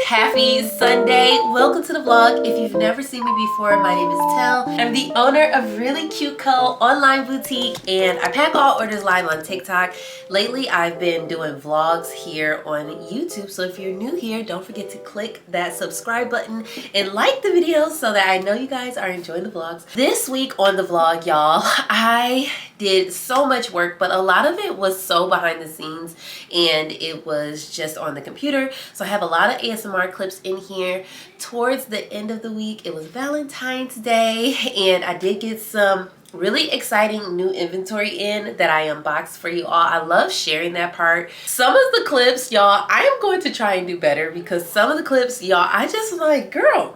Happy Sunday. Welcome to the vlog. If you've never seen me before, my name is Tel. I'm the owner of Reallycuteco online boutique, and I pack all orders live on TikTok. Lately, I've been doing vlogs here on YouTube, so if you're new here, don't forget to click that subscribe button and like the video so that I know you guys are enjoying the vlogs. This week on the vlog, y'all, I did so much work, but a lot of it was so behind the scenes and it was just on the computer. So I have a lot of ASMR clips in here. Towards the end of the week, it was Valentine's Day, and I did get some really exciting new inventory in that I unboxed for you all. I love sharing that part. Some of the clips, y'all, I am going to try and do better, because some of the clips, y'all, I just was like, girl,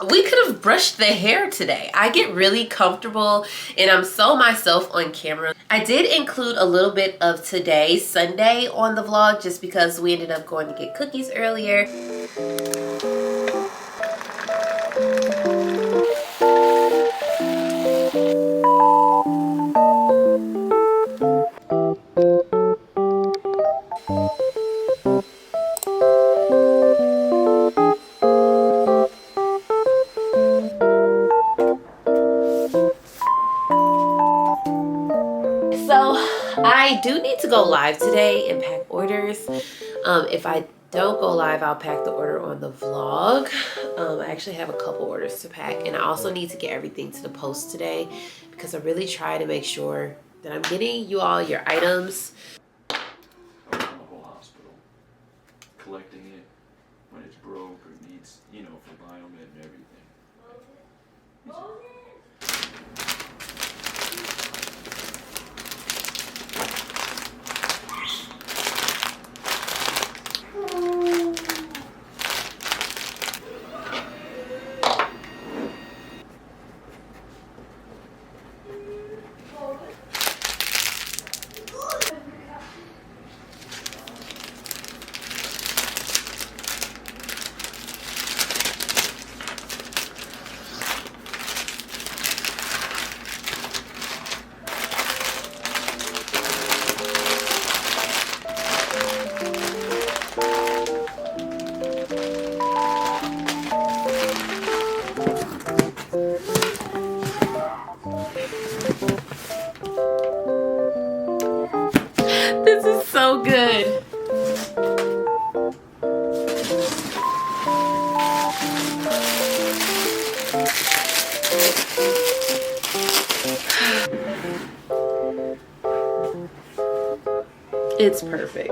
we could have brushed the hair today. I get really comfortable and I'm so myself on camera. I did include a little bit of today, Sunday, on the vlog just because we ended up going to get cookies earlier. I do need to go live today and pack orders. If I don't go live, I'll pack the order on the vlog. I actually have a couple orders to pack, and I also need to get everything to the post today because I really try to make sure that I'm getting you all your items. Around the whole hospital, collecting it when it's broke or needs, you know, for biomed and everything. This is so good. It's perfect.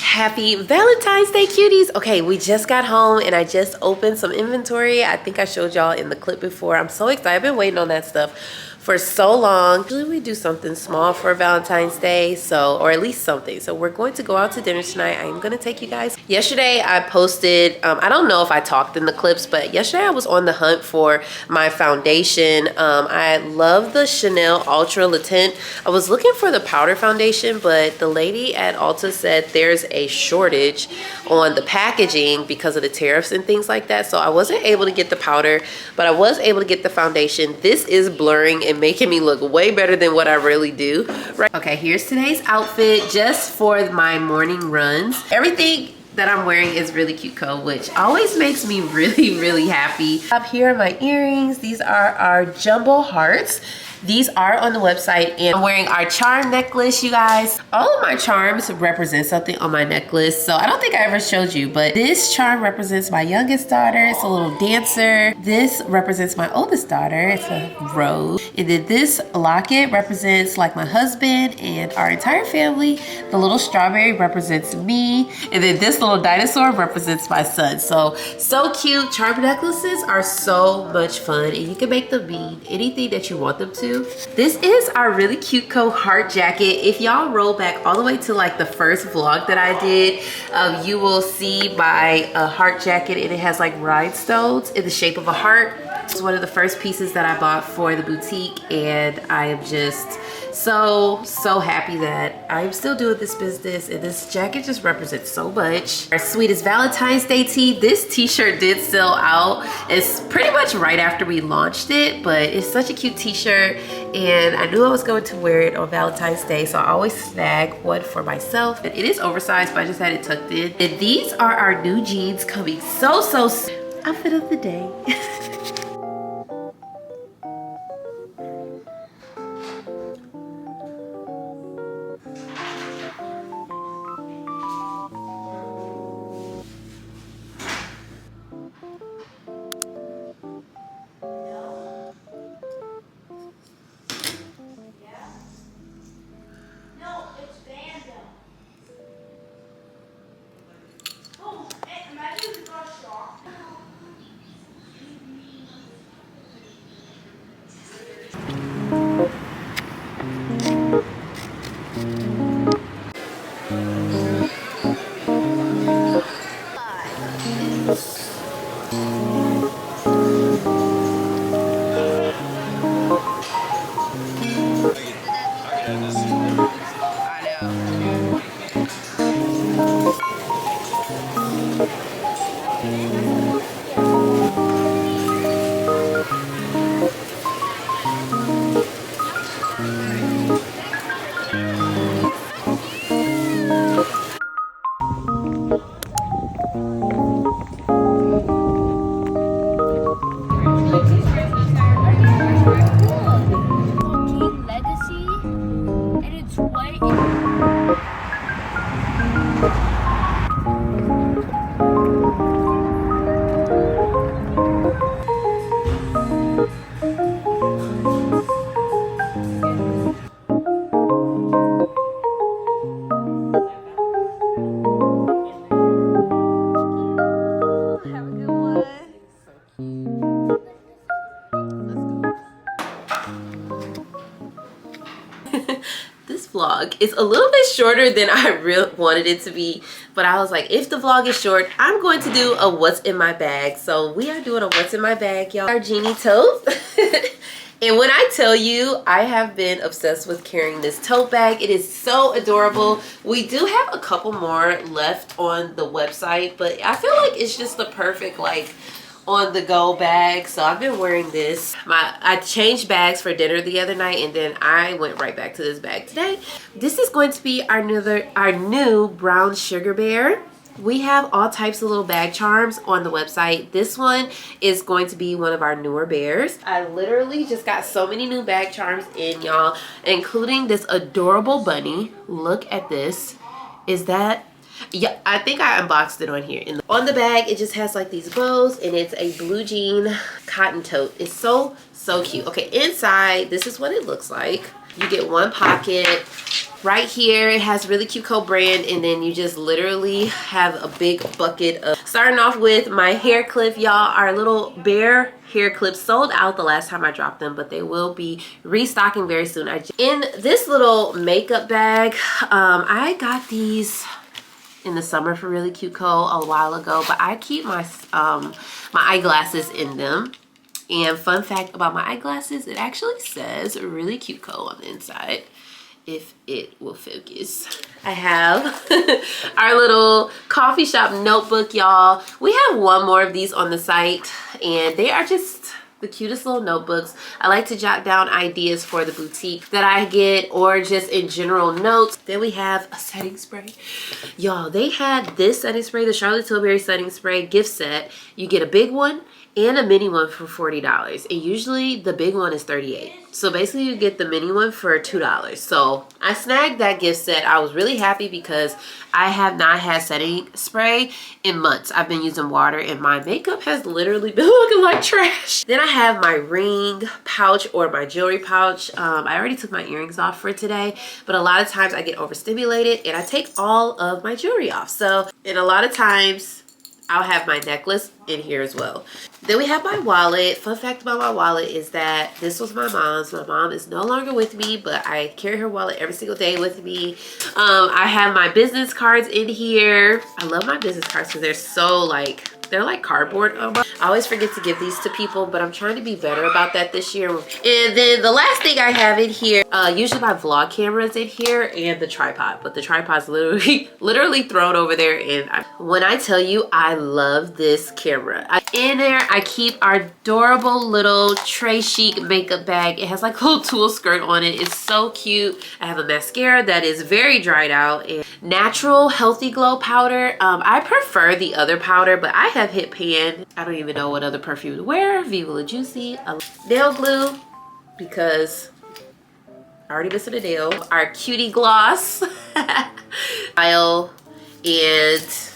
Happy Valentine's Day, cuties. Okay, we just got home and I just opened some inventory. I think I showed y'all in the clip before. I'm so excited. I've been waiting on that stuff for so long. Usually we do something small for Valentine's Day, or at least something. So we're going to go out to dinner tonight. I'm gonna take you guys. Yesterday I posted, I don't know if I talked in the clips, but yesterday I was on the hunt for my foundation. I love the Chanel Ultra Le Tint. I was looking for the powder foundation, but the lady at Ulta said there's a shortage on the packaging because of the tariffs and things like that. So I wasn't able to get the powder, but I was able to get the foundation. This is blurring and making me look way better than what I really do. Right. Okay, here's today's outfit just for my morning runs. Everything that I'm wearing is Reallycuteco, which always makes me really happy. Up here are my earrings. These are our jumbo hearts. These are on the website, and I'm wearing our charm necklace, you guys. All of my charms represent something on my necklace, so I don't think I ever showed you, but this charm represents my youngest daughter. It's a little dancer. This represents my oldest daughter. It's a rose. And then this locket represents like my husband and our entire family. The little strawberry represents me, and then this little dinosaur represents my son. So cute. Charm necklaces are so much fun, and you can make them mean anything that you want them to. This is our Reallycuteco heart jacket. If y'all roll back all the way to like the first vlog that I did, you will see my heart jacket, and it has like rhinestones in the shape of a heart. It's one of the first pieces that I bought for the boutique, and I am just so happy that I'm still doing this business, and this jacket just represents so much. Our sweetest Valentine's Day tee. This t-shirt did sell out. It's pretty much right after we launched it, but it's such a cute t-shirt, and I knew I was going to wear it on Valentine's Day, so I always snag one for myself. It is oversized, but I just had it tucked in. And these are our new jeans coming so soon. Outfit of the day. This vlog is a little bit shorter than I really wanted it to be, but I was like, if the vlog is short, I'm going to do a what's in my bag. So we are doing a what's in my bag, y'all. Our genie tote. And when I tell you, I have been obsessed with carrying this tote bag. It is so adorable. We do have a couple more left on the website, but I feel like it's just the perfect like on the go bag. So I've been wearing this. I changed bags for dinner the other night, and then I went right back to this bag today. This is going to be our new brown sugar bear. We have all types of little bag charms on the website. This one is going to be one of our newer bears. I literally just got so many new bag charms in, y'all, including this adorable bunny. Look at this. Is that... Yeah, I think I unboxed it on here. On the bag, it just has like these bows, and it's a blue jean cotton tote. It's so cute. Okay, inside, this is what it looks like. You get one pocket. Right here, it has REALLYCUTEco brand, and then you just literally have a big bucket of... Starting off with my hair clip, y'all. Our little bear hair clips sold out the last time I dropped them, but they will be restocking very soon. In this little makeup bag, I got these in the summer for REALLYCUTEco a while ago, but I keep my my eyeglasses in them. And fun fact about my eyeglasses, it actually says REALLYCUTEco on the inside, if it will focus. I have our little coffee shop notebook, y'all. We have one more of these on the site, and they are just the cutest little notebooks. I like to jot down ideas for the boutique that I get, or just in general notes. Then we have a setting spray. Y'all, they had this setting spray, the Charlotte Tilbury setting spray gift set. You get a big one and a mini one for $40, and usually the big one is $38. So basically you get the mini one for $2. So I snagged that gift set. I was really happy because I have not had setting spray in months. I've been using water, and my makeup has literally been looking like trash. Then I have my ring pouch, or my jewelry pouch. I already took my earrings off for today, but a lot of times I get overstimulated and I take all of my jewelry off. So, and a lot of times I'll have my necklace in here as well. Then we have my wallet. Fun fact about my wallet is that this was my mom's. My mom is no longer with me, but I carry her wallet every single day with me. I have my business cards in here. I love my business cards because they're so like, they're like cardboard almost. I always forget to give these to people, but I'm trying to be better about that this year. And then the last thing I have in here, usually my vlog cameras in here, and the tripod. But the tripod's literally thrown over there. And when I tell you, I love this camera. In there, I keep our adorable little Trey Chic makeup bag. It has like a little tulle skirt on it. It's so cute. I have a mascara that is very dried out, and natural healthy glow powder. I prefer the other powder, but I have hit pan. I don't even know what other perfume to wear. Viva La Juicy. Nail glue, because I already missing a nail. Our cutie gloss. File and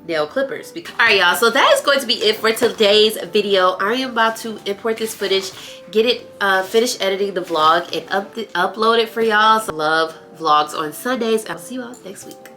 nail clippers. All right, y'all, so that is going to be it for today's video. I am about to import this footage, get it finished editing the vlog, and upload it for y'all. So love vlogs on Sundays. I'll see you all next week.